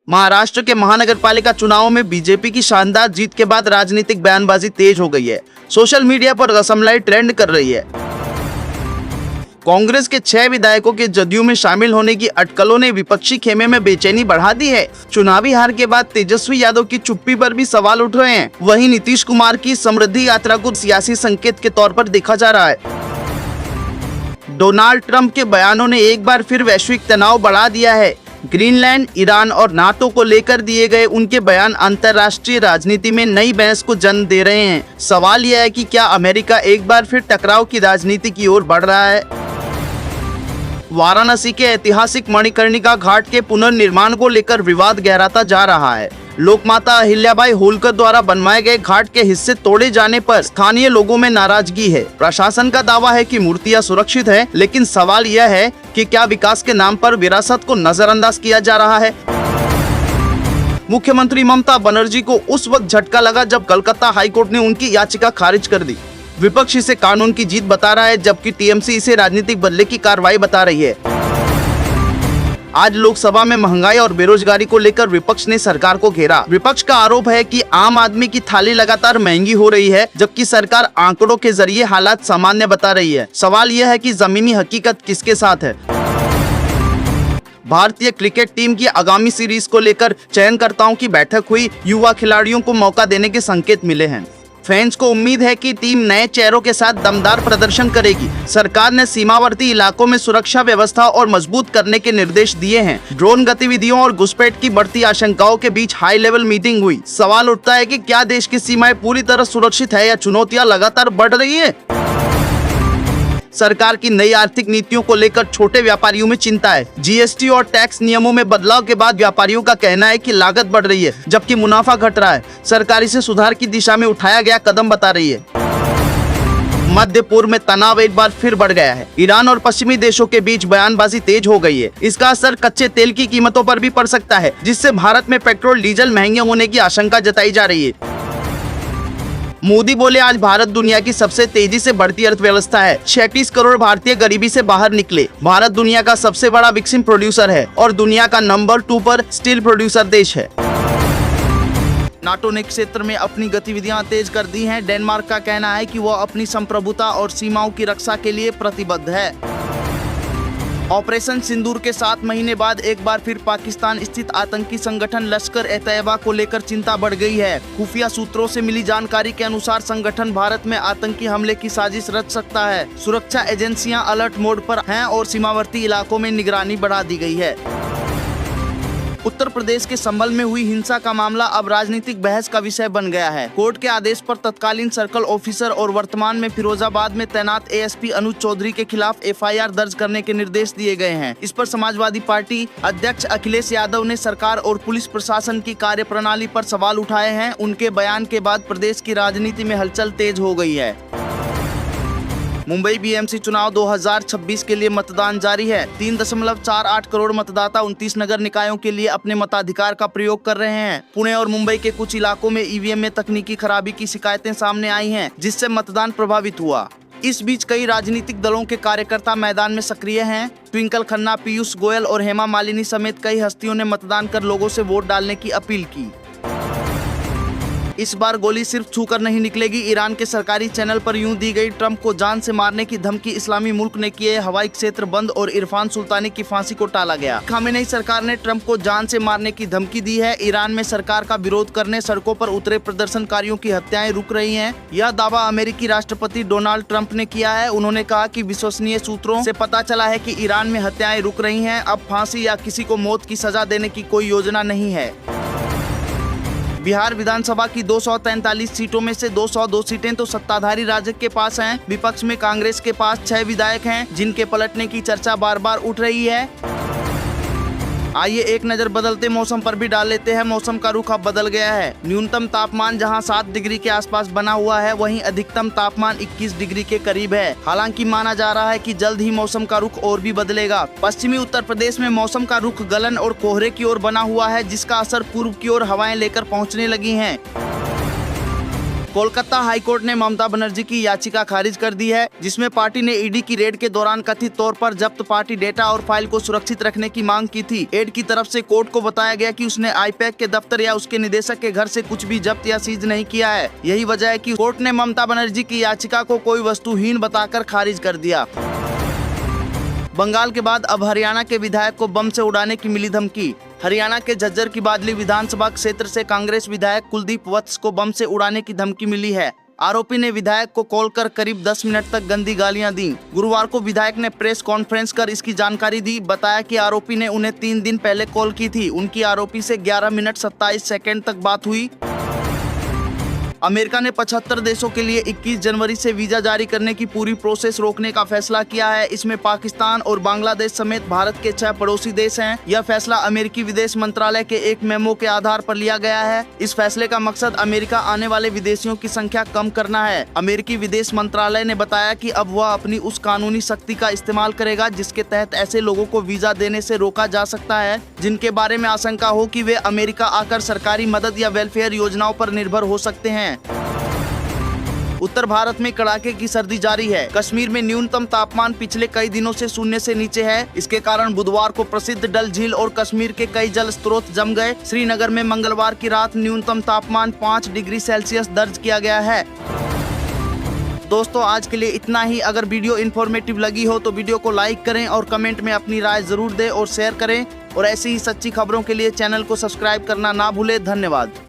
महाराष्ट्र के महानगरपालिका चुनावों में बीजेपी की शानदार जीत के बाद राजनीतिक बयानबाजी तेज हो गई है। सोशल मीडिया पर रसमलाई ट्रेंड कर रही है। कांग्रेस के 6 विधायकों के जदयू में शामिल होने की अटकलों ने विपक्षी खेमे में बेचैनी बढ़ा दी है। चुनावी हार के बाद तेजस्वी यादव की चुप्पी पर भी सवाल उठ रहे हैं। वहीं नीतीश कुमार की समृद्धि यात्रा को सियासी संकेत के तौर पर देखा जा रहा है। डोनाल्ड ट्रंप के बयानों ने एक बार फिर वैश्विक तनाव बढ़ा दिया है। ग्रीनलैंड, ईरान और नाटो को लेकर दिए गए उनके बयान अंतर्राष्ट्रीय राजनीति में नई बहस को जन्म दे रहे हैं। सवाल यह है कि क्या अमेरिका एक बार फिर टकराव की राजनीति की ओर बढ़ रहा है। वाराणसी के ऐतिहासिक मणिकर्णिका घाट के पुनर्निर्माण को लेकर विवाद गहराता जा रहा है। लोकमाता अहिल्याबाई होलकर द्वारा बनवाए गए घाट के हिस्से तोड़े जाने पर स्थानीय लोगों में नाराजगी है। प्रशासन का दावा है कि मूर्तियां सुरक्षित है, लेकिन सवाल यह है कि क्या विकास के नाम पर विरासत को नजरअंदाज किया जा रहा है। मुख्यमंत्री ममता बनर्जी को उस वक्त झटका लगा जब कलकत्ता हाईकोर्ट ने उनकी याचिका खारिज कर दी। विपक्ष इसे कानून की जीत बता रहा है, जबकि टीएमसी इसे राजनीतिक बदले की कार्रवाई बता रही है। आज लोकसभा में महंगाई और बेरोजगारी को लेकर विपक्ष ने सरकार को घेरा। विपक्ष का आरोप है कि आम आदमी की थाली लगातार महंगी हो रही है, जबकि सरकार आंकड़ों के जरिए हालात सामान्य बता रही है। सवाल यह है कि जमीनी हकीकत किसके साथ है। भारतीय क्रिकेट टीम की आगामी सीरीज को लेकर चयनकर्ताओं की बैठक हुई। युवा खिलाड़ियों को मौका देने के संकेत मिले हैं। फैंस को उम्मीद है कि टीम नए चेहरों के साथ दमदार प्रदर्शन करेगी। सरकार ने सीमावर्ती इलाकों में सुरक्षा व्यवस्था और मजबूत करने के निर्देश दिए हैं। ड्रोन गतिविधियों और घुसपैठ की बढ़ती आशंकाओं के बीच हाई लेवल मीटिंग हुई। सवाल उठता है कि क्या देश की सीमाएं पूरी तरह सुरक्षित है या चुनौतियां लगातार बढ़ रही है। सरकार की नई आर्थिक नीतियों को लेकर छोटे व्यापारियों में चिंता है। जीएसटी और टैक्स नियमों में बदलाव के बाद व्यापारियों का कहना है कि लागत बढ़ रही है, जबकि मुनाफा घट रहा है। सरकार इसे सुधार की दिशा में उठाया गया कदम बता रही है। मध्य पूर्व में तनाव एक बार फिर बढ़ गया है। ईरान और पश्चिमी देशों के बीच बयानबाजी तेज हो गई है। इसका असर कच्चे तेल की कीमतों पर भी पड़ सकता है, जिससे भारत में पेट्रोल डीजल महंगे होने की आशंका जताई जा रही है। मोदी बोले, आज भारत दुनिया की सबसे तेजी से बढ़ती अर्थव्यवस्था है। 36 करोड़ भारतीय गरीबी से बाहर निकले। भारत दुनिया का सबसे बड़ा वैक्सीन प्रोड्यूसर है और दुनिया का नंबर 2 पर स्टील प्रोड्यूसर देश है। नाटो ने क्षेत्र में अपनी गतिविधियां तेज कर दी हैं। डेनमार्क का कहना है कि वह अपनी संप्रभुता और सीमाओं की रक्षा के लिए प्रतिबद्ध है। ऑपरेशन सिंदूर के 7 महीने बाद एक बार फिर पाकिस्तान स्थित आतंकी संगठन लश्कर-ए-तैयबा को लेकर चिंता बढ़ गई है। खुफिया सूत्रों से मिली जानकारी के अनुसार संगठन भारत में आतंकी हमले की साजिश रच सकता है। सुरक्षा एजेंसियां अलर्ट मोड पर हैं और सीमावर्ती इलाकों में निगरानी बढ़ा दी गई है। उत्तर प्रदेश के संभल में हुई हिंसा का मामला अब राजनीतिक बहस का विषय बन गया है। कोर्ट के आदेश पर तत्कालीन सर्कल ऑफिसर और वर्तमान में फिरोजाबाद में तैनात एएसपी अनुज चौधरी के खिलाफ एफआईआर दर्ज करने के निर्देश दिए गए हैं। इस पर समाजवादी पार्टी अध्यक्ष अखिलेश यादव ने सरकार और पुलिस प्रशासन की कार्यप्रणाली पर सवाल उठाए हैं। उनके बयान के बाद प्रदेश की राजनीति में हलचल तेज हो गई है। मुंबई बीएमसी चुनाव 2026 के लिए मतदान जारी है। 3.48 करोड़ मतदाता 29 नगर निकायों के लिए अपने मताधिकार का प्रयोग कर रहे हैं। पुणे और मुंबई के कुछ इलाकों में ईवीएम में तकनीकी खराबी की शिकायतें सामने आई हैं, जिससे मतदान प्रभावित हुआ। इस बीच कई राजनीतिक दलों के कार्यकर्ता मैदान में सक्रिय हैं। ट्विंकल खन्ना, पीयूष गोयल और हेमा मालिनी समेत कई हस्तियों ने मतदान कर लोगों से वोट डालने की अपील की। इस बार गोली सिर्फ छूकर नहीं निकलेगी। ईरान के सरकारी चैनल पर यूं दी गई ट्रंप को जान से मारने की धमकी। इस्लामी मुल्क ने किए हवाई क्षेत्र बंद और इरफान सुल्तानी की फांसी को टाला गया। खामेनेई सरकार ने ट्रंप को जान से मारने की धमकी दी है। ईरान में सरकार का विरोध करने सड़कों पर उतरे प्रदर्शनकारियों की हत्याएं रुक रही हैं। यह दावा अमेरिकी राष्ट्रपति डोनाल्ड ट्रंप ने किया है। उन्होंने कहा कि विश्वसनीय सूत्रों से पता चला है कि ईरान में हत्याएं रुक रही हैं। अब फांसी या किसी को मौत की सजा देने की कोई योजना नहीं है। बिहार विधानसभा की 243 सीटों में से 202 सीटें तो सत्ताधारी राजग के पास हैं। विपक्ष में कांग्रेस के पास 6 विधायक हैं, जिनके पलटने की चर्चा बार बार उठ रही है। आइए एक नजर बदलते मौसम पर भी डाल लेते हैं। मौसम का रुख अब बदल गया है। न्यूनतम तापमान जहां 7 डिग्री के आसपास बना हुआ है, वहीं अधिकतम तापमान 21 डिग्री के करीब है। हालांकि माना जा रहा है कि जल्द ही मौसम का रुख और भी बदलेगा। पश्चिमी उत्तर प्रदेश में मौसम का रुख गलन और कोहरे की ओर बना हुआ है, जिसका असर पूर्व की ओर हवाएं लेकर पहुंचने लगी हैं। कोलकाता हाईकोर्ट ने ममता बनर्जी की याचिका खारिज कर दी है, जिसमें पार्टी ने ईडी की रेड के दौरान कथित तौर पर जब्त पार्टी डेटा और फाइल को सुरक्षित रखने की मांग की थी। एड की तरफ से कोर्ट को बताया गया कि उसने आईपैक के दफ्तर या उसके निदेशक के घर से कुछ भी जब्त या सीज नहीं किया है। यही वजह है कि कोर्ट ने ममता बनर्जी की याचिका को कोई वस्तुहीन बताकर खारिज कर दिया। बंगाल के बाद अब हरियाणा के विधायक को बम से उड़ाने की मिली धमकी। हरियाणा के झज्जर की बादली विधानसभा क्षेत्र से कांग्रेस विधायक कुलदीप वत्स को बम से उड़ाने की धमकी मिली है। आरोपी ने विधायक को कॉल कर करीब 10 मिनट तक गंदी गालियां दी। गुरुवार को विधायक ने प्रेस कॉन्फ्रेंस कर इसकी जानकारी दी। बताया कि आरोपी ने उन्हें 3 दिन पहले कॉल की थी। उनकी आरोपी से 11 मिनट 27 सेकंड तक बात हुई। अमेरिका ने 75 देशों के लिए 21 जनवरी से वीजा जारी करने की पूरी प्रोसेस रोकने का फैसला किया है। इसमें पाकिस्तान और बांग्लादेश समेत भारत के 6 पड़ोसी देश हैं। यह फैसला अमेरिकी विदेश मंत्रालय के एक मेमो के आधार पर लिया गया है। इस फैसले का मकसद अमेरिका आने वाले विदेशियों की संख्या कम करना है। अमेरिकी विदेश मंत्रालय ने बताया कि अब वह अपनी उस कानूनी शक्ति का इस्तेमाल करेगा जिसके तहत ऐसे लोगों को वीजा देने से रोका जा सकता है जिनके बारे में आशंका हो कि वे अमेरिका आकर सरकारी मदद या वेलफेयर योजनाओं पर निर्भर हो सकते हैं। उत्तर भारत में कड़ाके की सर्दी जारी है। कश्मीर में न्यूनतम तापमान पिछले कई दिनों से शून्य से नीचे है। इसके कारण बुधवार को प्रसिद्ध डल झील और कश्मीर के कई जल स्रोत जम गए। श्रीनगर में मंगलवार की रात न्यूनतम तापमान 5 डिग्री सेल्सियस दर्ज किया गया है। दोस्तों, आज के लिए इतना ही। अगर वीडियो इन्फॉर्मेटिव लगी हो तो वीडियो को लाइक करें और कमेंट में अपनी राय जरूर दें और शेयर करें। और ऐसी ही सच्ची खबरों के लिए चैनल को सब्सक्राइब करना ना भूलें। धन्यवाद।